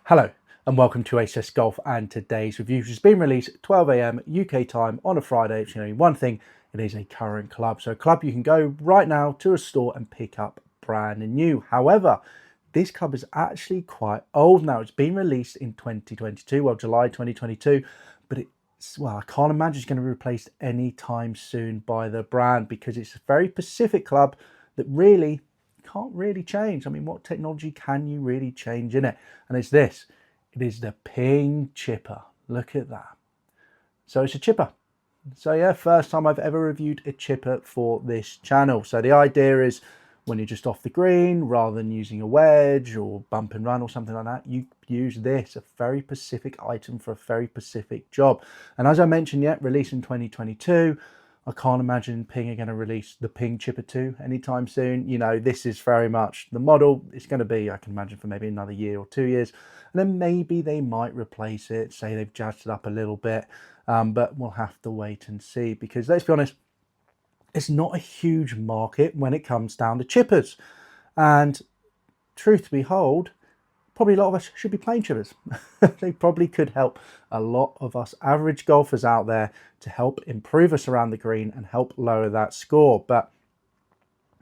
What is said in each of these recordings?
Hello and welcome to ACS Golf and today's review, which has been released at 12 AM UK time on a Friday. It's only one thing, it is a current club. So a club you can go right now to a store and pick up brand new. However, this club is actually quite old now. It's been released in 2022, well, July 2022, but I can't imagine it's going to be replaced anytime soon by the brand because it's a very specific club that really can't really change. I mean, what technology can you really change in it? And it's this. It is the Ping ChipR. Look at that. So it's a chipper. So yeah, first time I've ever reviewed a chipper for this channel. So the idea is when you're just off the green, rather than using a wedge or bump and run or something like that, you use this, a very specific item for a very specific job. And as I mentioned, released in 2022. I can't imagine Ping are going to release the Ping ChipR 2 anytime soon. You know, this is very much the model. It's going to be, I can imagine, for maybe another year or 2 years. And then maybe they might replace it, say they've jazzed it up a little bit. But we'll have to wait and see because, let's be honest, it's not a huge market when it comes down to chippers. And truth be told, probably a lot of us should be playing chippers. They probably could help a lot of us average golfers out there to help improve us around the green and help lower that score. But,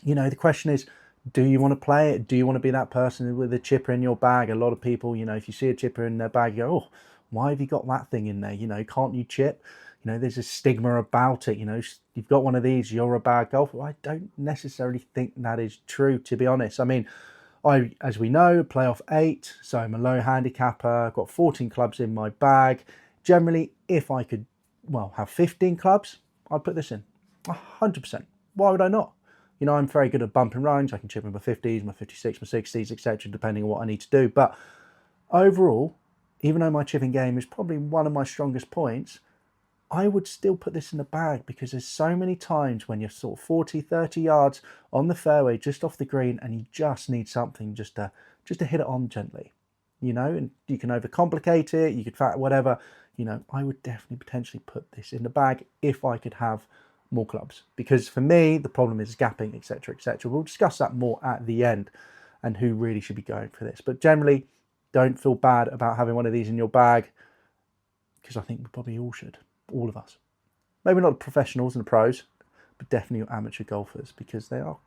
you know, the question is, do you want to play it? Do you want to be that person with a chipper in your bag? A lot of people, you know, if you see a chipper in their bag, you go, oh, why have you got that thing in there? You know, can't you chip? You know, there's a stigma about it. You know, you've got one of these, you're a bad golfer. I don't necessarily think that is true, to be honest. I mean, as we know, play off 8, so I'm a low handicapper. I've got 14 clubs in my bag. Generally, if I could, well, have 15 clubs, I'd put this in 100%. Why would I not? You know, I'm very good at bumping runs. I can chip in my 50s, my 56, my 60s, etc., depending on what I need to do. But overall, even though my chipping game is probably one of my strongest points, I would still put this in the bag because there's so many times when you're sort of 40, 30 yards on the fairway, just off the green, and you just need something just to hit it on gently, you know, and you can overcomplicate it. You could whatever, you know, I would definitely potentially put this in the bag if I could have more clubs, because for me, the problem is gapping, etc., etc. We'll discuss that more at the end and who really should be going for this. But generally, don't feel bad about having one of these in your bag because I think we probably all should. All of us, maybe not the professionals and the pros, but definitely amateur golfers, because they are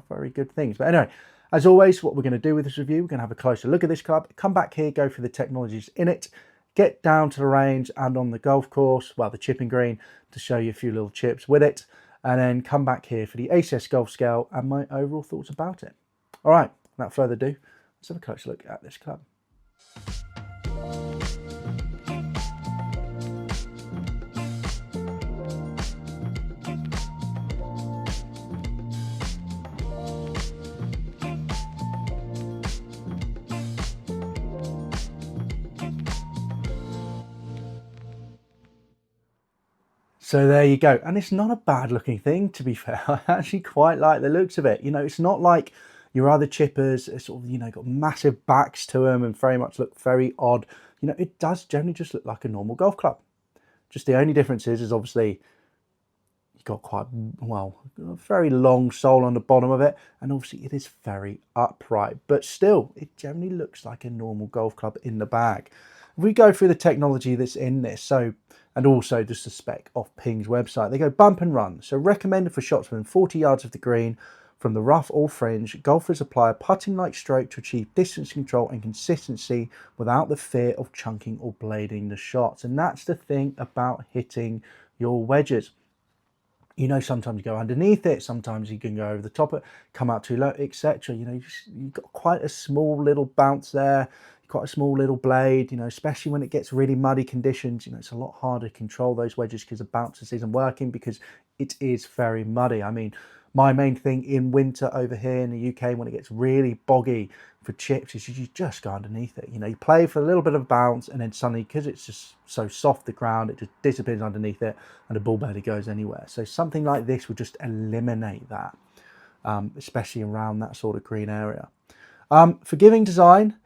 very good things. But anyway, as always, what we're going to do with this review, we're going to have a closer look at this club, come back here, go through the technologies in it, get down to the range and on the golf course, well, the chipping green, to show you a few little chips with it, and then come back here for the ACS Golf Scale and my overall thoughts about it. All right, without further ado, let's have a closer look at this club. So there you go. And it's not a bad looking thing, to be fair. I actually quite like the looks of it. You know, it's not like your other chippers, it's sort of, you know, got massive backs to them and very much look very odd. You know, it does generally just look like a normal golf club. Just the only difference is obviously you've got quite, well, a very long sole on the bottom of it. And obviously it is very upright, but still it generally looks like a normal golf club in the bag. If we go through the technology that's in this, so, and also just the spec of Ping's website, they go bump and run. So recommended for shots within 40 yards of the green from the rough or fringe. Golfers apply a putting-like stroke to achieve distance control and consistency without the fear of chunking or blading the shots. And that's the thing about hitting your wedges. You know, sometimes you go underneath it, sometimes you can go over the top of it, come out too low, etc. You know, you've got quite a small little bounce there, quite a small little blade, you know, especially when it gets really muddy conditions. You know, it's a lot harder to control those wedges because the bounces isn't working because it is very muddy. I mean, my main thing in winter over here in the UK, when it gets really boggy for chips, is you just go underneath it. You know, you play for a little bit of bounce and then suddenly, because it's just so soft, the ground, it just disappears underneath it and the ball barely goes anywhere. So something like this would just eliminate that, especially around that sort of green area. Forgiving design.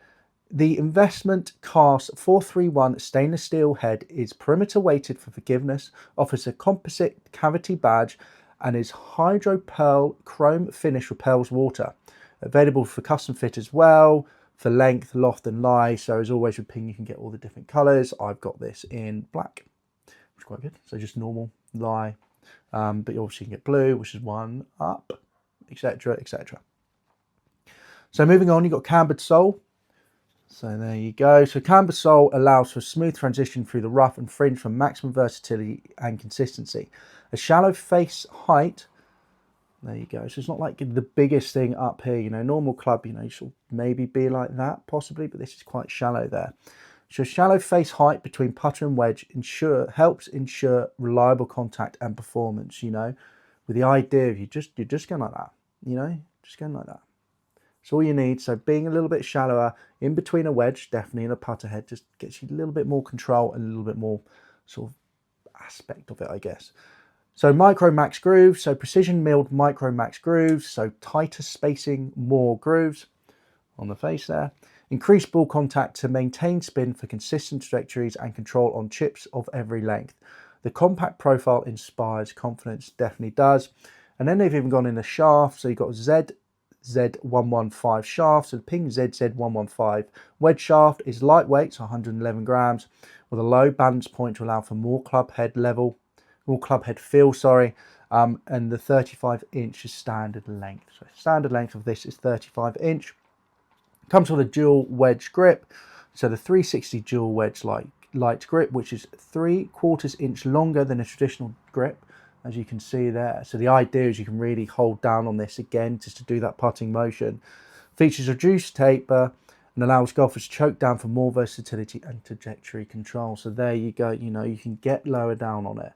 The Investment Cast 431 stainless steel head is perimeter weighted for forgiveness, offers a composite cavity badge, and is hydro pearl chrome finish, repels water. Available for custom fit as well. for length, loft and lie. So as always with Ping, you can get all the different colors. I've got this in black, which is quite good. So just normal, lie, but you obviously can get blue, which is 1 up, etc, etc. So moving on, you've got cambered sole. So there you go. So camber sole allows for a smooth transition through the rough and fringe for maximum versatility and consistency. A shallow face height, there you go. So it's not like the biggest thing up here, you know, normal club, you know, you should maybe be like that possibly, but this is quite shallow there. So shallow face height between putter and wedge helps ensure reliable contact and performance, you know, with the idea of you're just going like that, you know, just going like that. That's all you need. So being a little bit shallower in between a wedge, definitely in a putter head, just gets you a little bit more control and a little bit more sort of aspect of it, I guess. So micro max grooves, so precision milled micro max grooves, so tighter spacing, more grooves on the face there. Increased ball contact to maintain spin for consistent trajectories and control on chips of every length. The compact profile inspires confidence, definitely does. And then they've even gone in the shaft, so you've got Z115 shaft, so the Ping ZZ115 wedge shaft is lightweight, so 111 grams, with a low balance point to allow for more club head feel, and the 35-inch is standard length. So standard length of this is 35-inch. Comes with a dual wedge grip, so the 360 dual wedge light grip, which is 3/4 inch longer than a traditional grip, as you can see there. So the idea is you can really hold down on this again just to do that putting motion. Features reduced taper and allows golfers to choke down for more versatility and trajectory control. So there you go, you know, you can get lower down on it,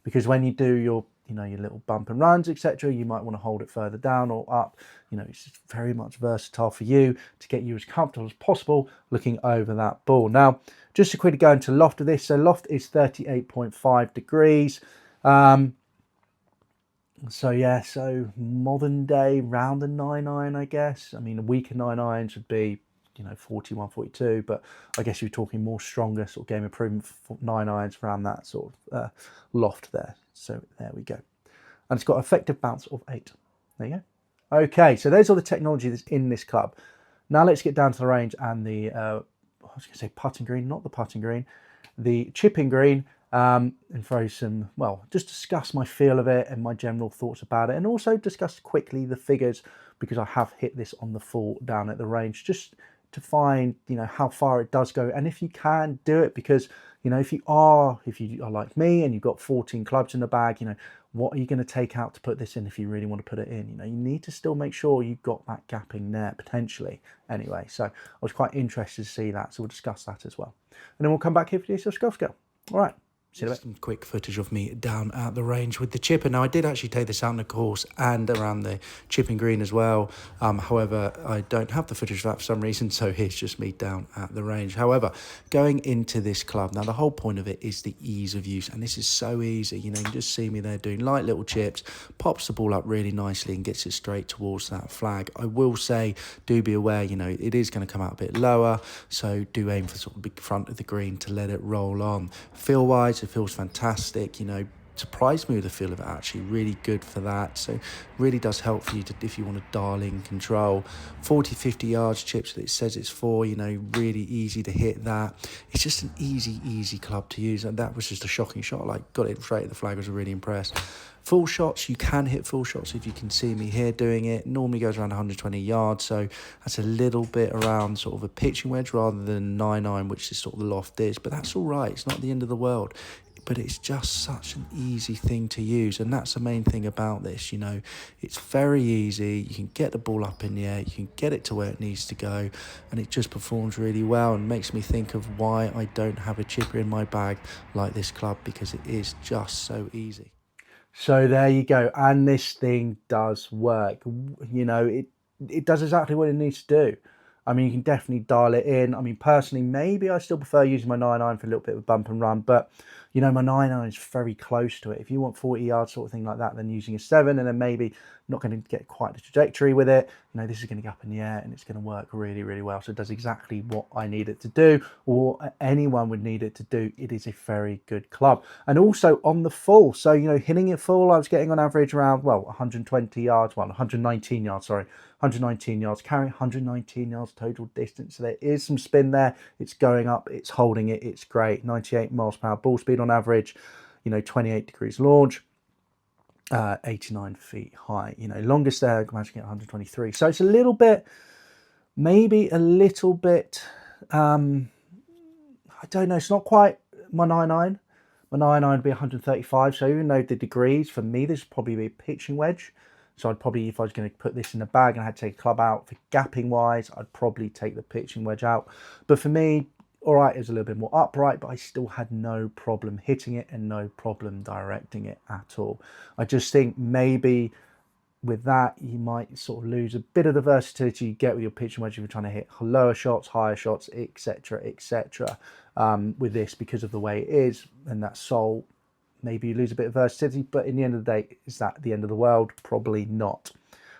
because when you do your, you know, your little bump and runs, etc., you might want to hold it further down or up. You know, it's just very much versatile for you to get you as comfortable as possible looking over that ball. Now, just to quickly go into loft of this. So loft is 38.5 degrees. So yeah, so modern day round and 9-iron, I guess. I mean, a weaker 9-irons would be, you know, 41, 42, but I guess you're talking more stronger sort of game improvement for 9-irons around that sort of loft there. So there we go. And it's got effective bounce of 8. There you go. Okay, so there's all the technology that's in this club. Now let's get down to the range and the, I was going to say putting green, not the putting green, the chipping green, and throw some, well, just discuss my feel of it and my general thoughts about it, and also discuss quickly the figures, because I have hit this on the full down at the range, just to find, you know, how far it does go and if you can do it. Because, you know, if you are like me and you've got 14 clubs in the bag, you know, what are you going to take out to put this in if you really want to put it in? You know, you need to still make sure you've got that gapping there potentially anyway. So I was quite interested to see that, so we'll discuss that as well, and then we'll come back here for the ACS Golf Scale. All right. Some quick footage of me down at the range with the chipper. Now, I did actually take this out on the course and around the chipping green as well. However, I don't have the footage of that for some reason, so here's just me down at the range. However, going into this club, now the whole point of it is the ease of use, and this is so easy. You know, you can just see me there doing light little chips, pops the ball up really nicely and gets it straight towards that flag. I will say, do be aware, you know, it is going to come out a bit lower, so do aim for sort of big front of the green to let it roll on. Feel-wise, it feels fantastic, you know, surprised me with the feel of it, actually really good for that. So really does help for you to, if you want to dial in control. 40-50 yards chips that it says it's for, you know, really easy to hit that. It's just an easy club to use, and that was just a shocking shot. Like, got it straight at the flag. I was really impressed. Full shots, you can hit full shots if you can see me here doing it. Normally goes around 120 yards, so that's a little bit around sort of a pitching wedge rather than 9-iron, which is sort of the loft is, but that's all right. It's not the end of the world. But it's just such an easy thing to use, and that's the main thing about this. You know, it's very easy. You can get the ball up in the air, you can get it to where it needs to go, and it just performs really well, and makes me think of why I don't have a chipper in my bag like this club, because it is just so easy. So there you go, and this thing does work. You know, it does exactly what it needs to do. I mean, you can definitely dial it in. I mean, personally, maybe I still prefer using my 9-iron for a little bit of a bump and run, but You know, my 9 iron is very close to it. If you want 40 yards sort of thing like that, then using a 7, and then maybe not going to get quite the trajectory with it, you know, this is going to go up in the air and it's going to work really, really well. So it does exactly what I need it to do, or anyone would need it to do. It is a very good club. And also on the full, so, you know, hitting it full, I was getting on average around, well, 120 yards, well, 119 yards, sorry, 119 yards, carrying 119 yards total distance. So there is some spin there. It's going up, it's holding it, it's great. 98 miles per hour ball speed on average, you know, 28 degrees launch, 89 feet high. You know, longest there, I can imagine, get 123. So it's a little bit, maybe a little bit, I don't know, it's not quite my 9-iron. My 9-iron would be 135. So even though the degrees, for me, this would probably be a pitching wedge. So I'd probably, if I was going to put this in the bag and I had to take a club out for gapping wise, I'd probably take the pitching wedge out. But for me, all right, it was a little bit more upright, but I still had no problem hitting it and no problem directing it at all. I just think maybe with that, you might sort of lose a bit of the versatility you get with your pitching wedge if you're trying to hit lower shots, higher shots, etc., etc. With this, because of the way it is and that sole, maybe you lose a bit of versatility, but in the end of the day, is that the end of the world? Probably not.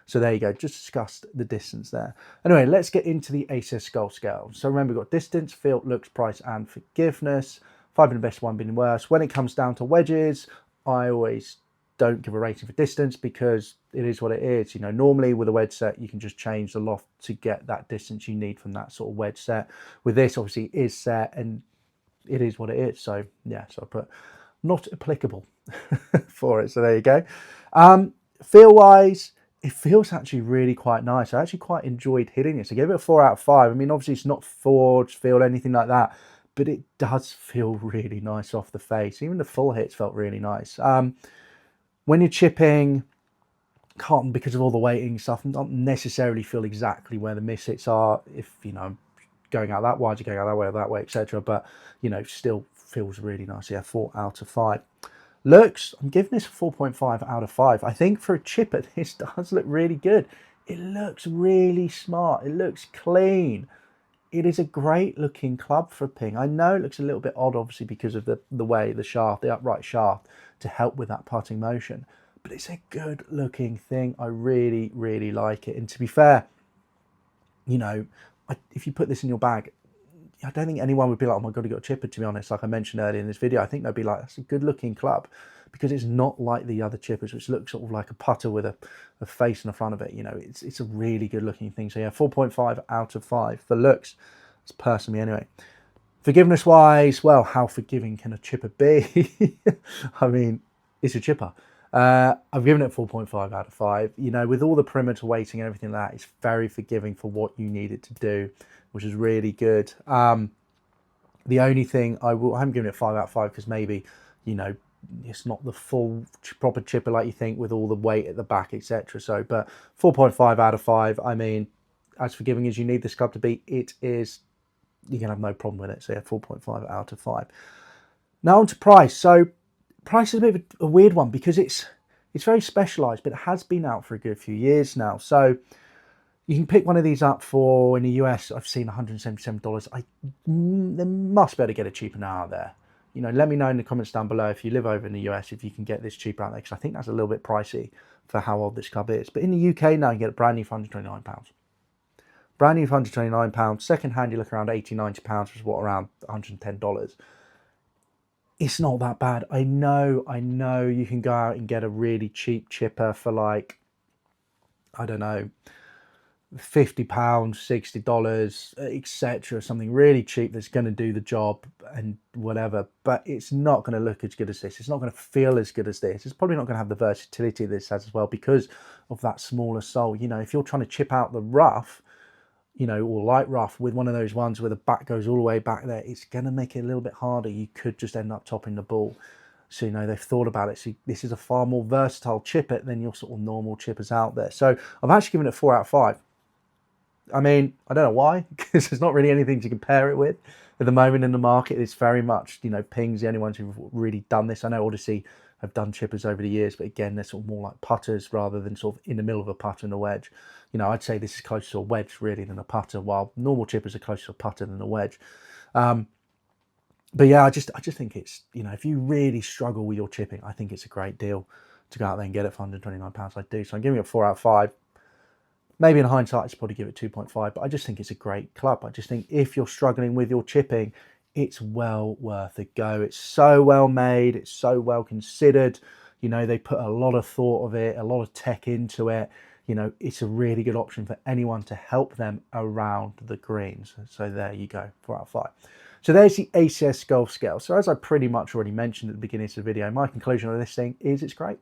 So there you go, just discussed the distance there. Anyway, let's get into the ACS Golf scale. So remember, we've got distance, feel, looks, price, and forgiveness. 5 being the best, 1 being the worst. When it comes down to wedges, I always don't give a rating for distance because it is what it is. You know, normally with a wedge set, you can just change the loft to get that distance you need from that sort of wedge set. With this, obviously, it is set and it is what it is. So yeah, so I put not applicable for it. So there you go. Feel wise, it feels actually really quite nice. I actually quite enjoyed hitting this. I gave it a 4 out of 5. I mean, obviously it's not forged feel, anything like that, but it does feel really nice off the face. Even the full hits felt really nice. When you're chipping, can't, because of all the weighting stuff, not necessarily feel exactly where the miss hits are. If, you know, going out that wide, you're going out that way, etc. But, you know, still feels really nice. Yeah, 4 out of 5. Looks, I'm giving this a 4.5 out of 5. I think for a chipper, this does look really good. It looks really smart. It looks clean. It is a great looking club for Ping. I know it looks a little bit odd, obviously, because of the way the shaft, the upright shaft, to help with that putting motion. But it's a good looking thing. I really, really like it. And to be fair, you know, if you put this in your bag, I don't think anyone would be like, oh my God, you got a chipper, to be honest. Like I mentioned earlier in this video, I think they'd be like, that's a good looking club, because it's not like the other chippers, which look sort of like a putter with a face in the front of it. You know, it's a really good looking thing. So yeah, 4.5 out of 5 for looks. It's personally anyway. Forgiveness wise, well, how forgiving can a chipper be? I mean, it's a chipper. I've given it 4.5 out of 5. You know, with all the perimeter weighting and everything like that, it's very forgiving for what you need it to do, which is really good. The only thing I haven't given it 5 out of 5 because maybe, you know, it's not the full proper chipper like you think with all the weight at the back, etc. So, but 4.5 out of 5. I mean, as forgiving as you need this club to be, it is. You can have no problem with it. So yeah, 4.5 out of 5. Now on to price. So price is a bit of a weird one because it's very specialized, but it has been out for a good few years now. So you can pick one of these up for, in the US, I've seen $177. They must be able to get it cheaper now out there. You know, let me know in the comments down below if you live over in the US, if you can get this cheaper out there, because I think that's a little bit pricey for how old this club is. But in the UK now, you get it brand new for £129. Brand new for £129. Second hand, you look around £80, £90, which is what, around $110. It's not that bad. I know you can go out and get a really cheap chipper for like, I don't know, £50, $60, etc. Something really cheap that's going to do the job and whatever, but it's not going to look as good as this. It's not going to feel as good as this. It's probably not going to have the versatility this has as well because of that smaller sole. You know, if you're trying to chip out the rough, you know, or light rough with one of those ones where the back goes all the way back there, it's going to make it a little bit harder. You could just end up topping the ball. So, you know, they've thought about it. So this is a far more versatile chipper than your sort of normal chippers out there. So I've actually given it 4 out of 5. I mean, I don't know why, because there's not really anything to compare it with at the moment in the market. It's very much, you know, Ping's the only ones who've really done this. I know Odyssey have done chippers over the years, but again, they're sort of more like putters rather than sort of in the middle of a putter and a wedge. You know, I'd say this is closer to a wedge really than a putter, while normal chippers are closer to a putter than a wedge. But yeah, I just think it's, you know, if you really struggle with your chipping, I think it's a great deal to go out there and get it for £129. I do. So I'm giving it a 4 out of 5. Maybe in hindsight, I'd probably give it 2.5, but I just think it's a great club. I just think if you're struggling with your chipping, it's well worth a go. It's so well made. It's so well considered. You know, they put a lot of thought of it, a lot of tech into it. You know, it's a really good option for anyone to help them around the greens. So there you go, 4 out of 5. So there's the ACS Golf scale. So as I pretty much already mentioned at the beginning of the video, my conclusion on this thing is it's great.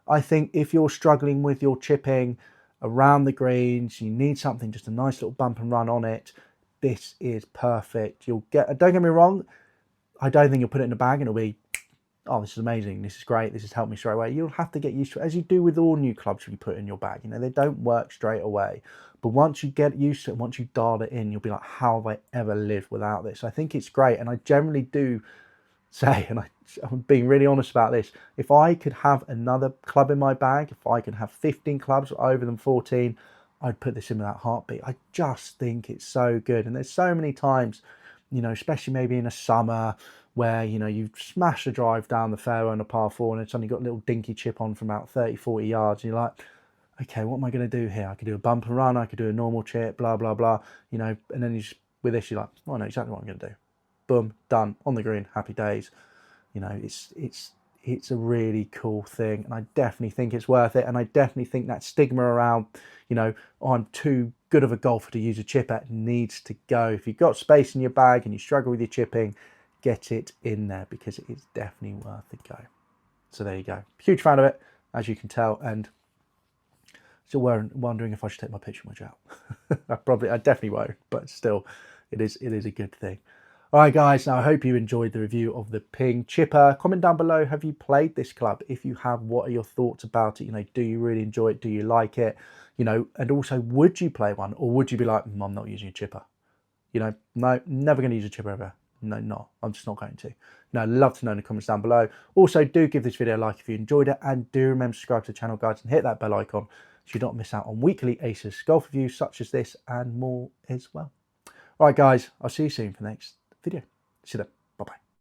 I think if you're struggling with your chipping around the greens, you need something, just a nice little bump and run on it, this is perfect. You'll get, don't get me wrong, I don't think you'll put it in a bag and it'll be, oh, this is amazing, this is great, this has helped me straight away. You'll have to get used to it, as you do with all new clubs you put in your bag. You know, they don't work straight away. But once you get used to it, once you dial it in, you'll be like, how have I ever lived without this? I think it's great. And I generally do say, and I'm being really honest about this, if I could have another club in my bag, if I could have 15 clubs or over than 14, I'd put this in without heartbeat. I just think it's so good. And there's so many times, you know, especially maybe in a summer where, you know, you smash a drive down the fairway on a par 4 and it's only got a little dinky chip on from about 30, 40 yards. And you're like, okay, what am I going to do here? I could do a bump and run, I could do a normal chip, blah, blah, blah, you know, and then with this, you're like, oh, I know exactly what I'm going to do. Boom, done, on the green, happy days. You know, it's a really cool thing, and I definitely think it's worth it. And I definitely think that stigma around, you know, oh, I'm too good of a golfer to use a chipper needs to go. If you've got space in your bag and you struggle with your chipping, get it in there, because it is definitely worth a go. So there you go. Huge fan of it, as you can tell, and still wondering if I should take my pitching wedge out. I definitely won't, but still, it is a good thing. All right, guys, now I hope you enjoyed the review of the Ping ChipR. Comment down below, have you played this club? If you have, what are your thoughts about it? You know, do you really enjoy it? Do you like it? You know, and also, would you play one? Or would you be like, I'm not using a chipper? You know, no, never going to use a chipper ever. No, not. I'm just not going to. No, I'd love to know in the comments down below. Also, do give this video a like if you enjoyed it. And do remember to subscribe to the channel, guys, and hit that bell icon so you don't miss out on weekly ACS Golf reviews such as this and more as well. All right, guys, I'll see you soon for the next video. See you then.